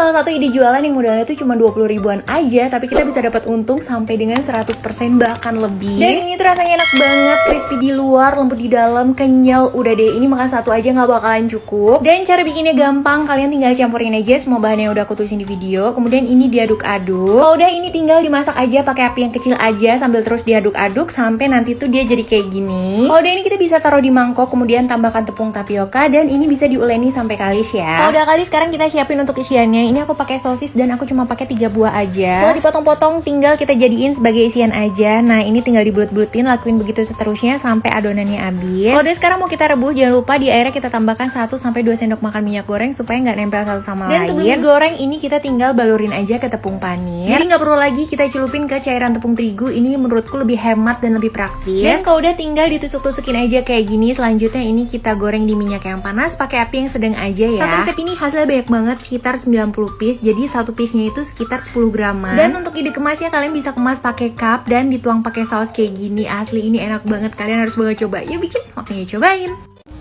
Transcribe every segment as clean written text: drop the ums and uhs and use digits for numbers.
salah satu ide jualan yang modalnya tuh cuma 20 ribuan aja, tapi kita bisa dapat untung sampai dengan 100% bahkan lebih. Dan ini tuh rasanya enak banget, crispy di luar, lembut di dalam, kenyal. Udah deh, ini makan satu aja nggak bakalan cukup. Dan cara bikinnya gampang, kalian tinggal campurin aja semua bahan yang udah aku tulisin di video. Kemudian ini diaduk-aduk. Kalau udah ini tinggal dimasak aja pakai api yang kecil aja sambil terus diaduk-aduk sampai nanti tuh dia jadi kayak gini. Kalau udah ini kita bisa taruh di mangkok, kemudian tambahkan tepung tapioka dan ini bisa diuleni sampai kalis ya. Kalau udah kalis, sekarang kita siapin untuk isiannya. Ini aku pakai sosis dan aku cuma pakai 3 buah aja. Setelah dipotong-potong, tinggal kita jadiin sebagai isian aja. Nah, ini tinggal dibulut-bulutin, lakuin begitu seterusnya sampai adonannya habis. Kalau udah sekarang mau kita rebus, jangan lupa di airnya kita tambahkan 1-2 sendok makan minyak goreng supaya nggak nempel satu sama lain. Dan sebelum digoreng ini kita tinggal balurin aja ke tepung panir. Jadi nggak perlu lagi kita celupin ke cairan tepung terigu. Ini menurutku lebih hemat dan lebih praktis. Dan kalau udah tinggal ditusuk-tusukin aja kayak gini. Selanjutnya ini kita goreng di minyak yang panas pakai api yang sedang aja ya. Satu resep ini hasilnya banyak banget, sekitar 90 piece. Jadi satu piece-nya itu sekitar 10 graman. Dan untuk ide kemasnya kalian bisa kemas pakai cup dan dituang pakai saus kayak gini. Asli ini enak banget, kalian harus banget coba. Yuk bikin, waktunya cobain.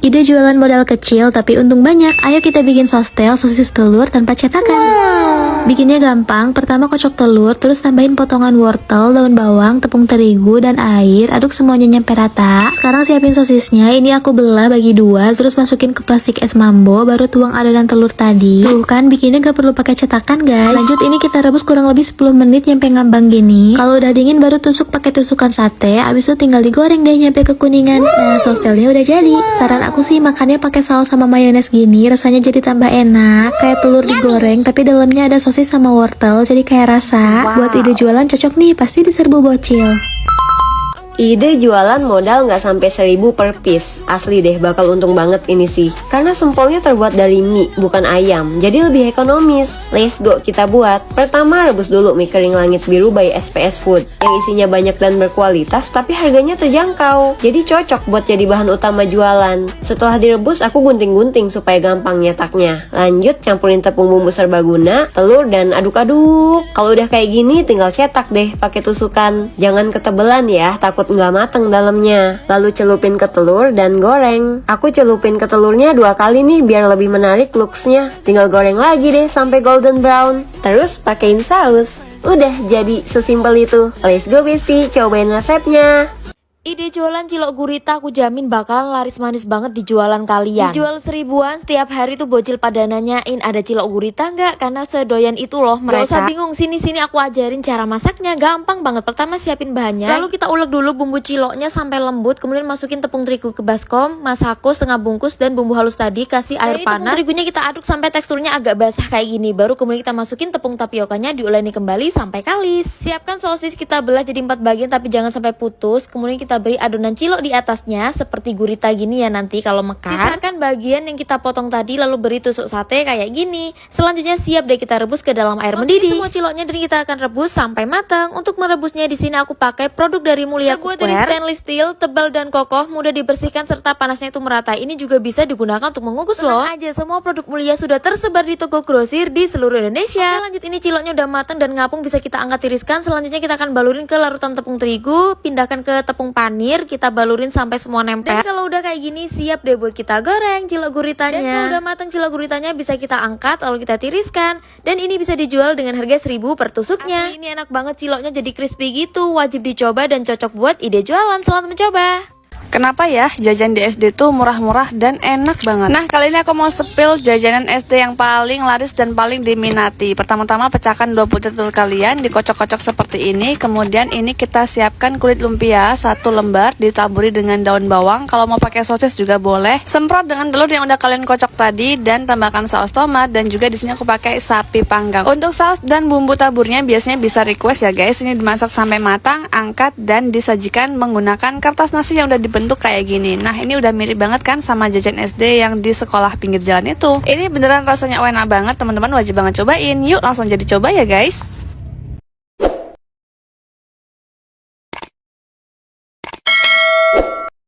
Ide jualan modal kecil tapi untung banyak. Ayo kita bikin sostel sosis telur tanpa cetakan. Bikinnya gampang. Pertama kocok telur, terus tambahin potongan wortel, daun bawang, tepung terigu, dan air. Aduk semuanya nyampe rata. Sekarang siapin sosisnya. Ini aku belah bagi 2, terus masukin ke plastik es mambo, baru tuang adonan telur tadi. Tuh kan bikinnya gak perlu pakai cetakan guys. Lanjut ini kita rebus kurang lebih 10 menit nyampe ngambang gini. Kalau udah dingin baru tusuk pakai tusukan sate. Abis itu tinggal digoreng deh nyampe kekuningan. Nah sostelnya udah jadi. Saran aku sih makannya pakai saus sama mayones gini, rasanya jadi tambah enak. Kayak telur digoreng tapi dalamnya ada sosis sama wortel, jadi kayak rasa. Buat ide jualan cocok nih, pasti diserbu bocil. Ide jualan modal nggak sampai 1000 per piece. Asli deh bakal untung banget ini sih. Karena sempolnya terbuat dari mie, bukan ayam. Jadi lebih ekonomis. Let's go kita buat. Pertama rebus dulu mie kering langit biru by SPS Food. Yang isinya banyak dan berkualitas tapi harganya terjangkau. Jadi cocok buat jadi bahan utama jualan. Setelah direbus aku gunting-gunting supaya gampang nyetaknya. Lanjut campurin tepung bumbu serbaguna, telur dan aduk-aduk. Kalau udah kayak gini tinggal cetak deh pakai tusukan. Jangan ketebelan ya, takut nggak mateng dalamnya. Lalu celupin ke telur dan goreng. Aku celupin ke telurnya 2 kali nih biar lebih menarik looksnya. Tinggal goreng lagi deh sampai golden brown. Terus pakein saus. Udah jadi sesimpel itu. Let's go bestie, cobain resepnya. Ide jualan cilok gurita aku jamin bakalan laris manis banget di jualan kalian. Dijual 1000-an setiap hari tuh bocil pada nanyain ada cilok gurita nggak, karena sedoyan itu loh mereka. Gak usah bingung, sini aku ajarin cara masaknya, gampang banget. Pertama siapin bahannya, lalu kita ulek dulu bumbu ciloknya sampai lembut, kemudian masukin tepung terigu ke baskom, masako setengah bungkus dan bumbu halus tadi, kasih air panas. Tepung terigunya kita aduk sampai teksturnya agak basah kayak gini, baru kemudian kita masukin tepung tapiokanya, diuleni kembali sampai kalis. Siapkan sosis kita belah jadi 4 bagian tapi jangan sampai putus, kemudian kita beri adonan cilok di atasnya seperti gurita gini ya nanti kalau mekar. Sisakan bagian yang kita potong tadi lalu beri tusuk sate kayak gini. Selanjutnya siap deh kita rebus ke dalam air mendidih. Semua ciloknya dan kita akan rebus sampai matang. Untuk merebusnya di sini aku pakai produk dari Mulia Cookware dari stainless steel, tebal dan kokoh, mudah dibersihkan serta panasnya itu merata. Ini juga bisa digunakan untuk mengukus loh. Aja semua produk Mulia sudah tersebar di toko grosir di seluruh Indonesia. Oke, lanjut ini ciloknya udah matang dan ngapung, bisa kita angkat tiriskan. Selanjutnya kita akan balurin ke larutan tepung terigu, pindahkan ke tepung panir. Kita balurin sampai semua nempel. Dan kalau udah kayak gini siap deh buat kita goreng cilok guritanya. Dan kalau udah matang cilok guritanya bisa kita angkat lalu kita tiriskan. Dan ini bisa dijual dengan harga 1000 per tusuknya. Asli, ini enak banget ciloknya jadi crispy gitu. Wajib dicoba dan cocok buat ide jualan. Selamat mencoba. Kenapa ya jajan di SD tuh murah-murah dan enak banget. Nah kali ini aku mau spill jajanan SD yang paling laris dan paling diminati. Pertama-tama pecahkan 2 butir telur kalian, dikocok-kocok seperti ini. Kemudian ini kita siapkan kulit lumpia 1 lembar, ditaburi dengan daun bawang. Kalau mau pakai sosis juga boleh. Semprot dengan telur yang udah kalian kocok tadi dan tambahkan saus tomat. Dan juga di sini aku pakai sapi panggang. Untuk saus dan bumbu taburnya biasanya bisa request ya guys. Ini dimasak sampai matang, angkat dan disajikan menggunakan kertas nasi yang udah dibentuk kayak gini. Nah ini udah mirip banget kan sama jajan SD yang di sekolah pinggir jalan itu. Ini beneran rasanya enak banget, teman-teman wajib banget cobain. Yuk langsung jadi coba ya guys.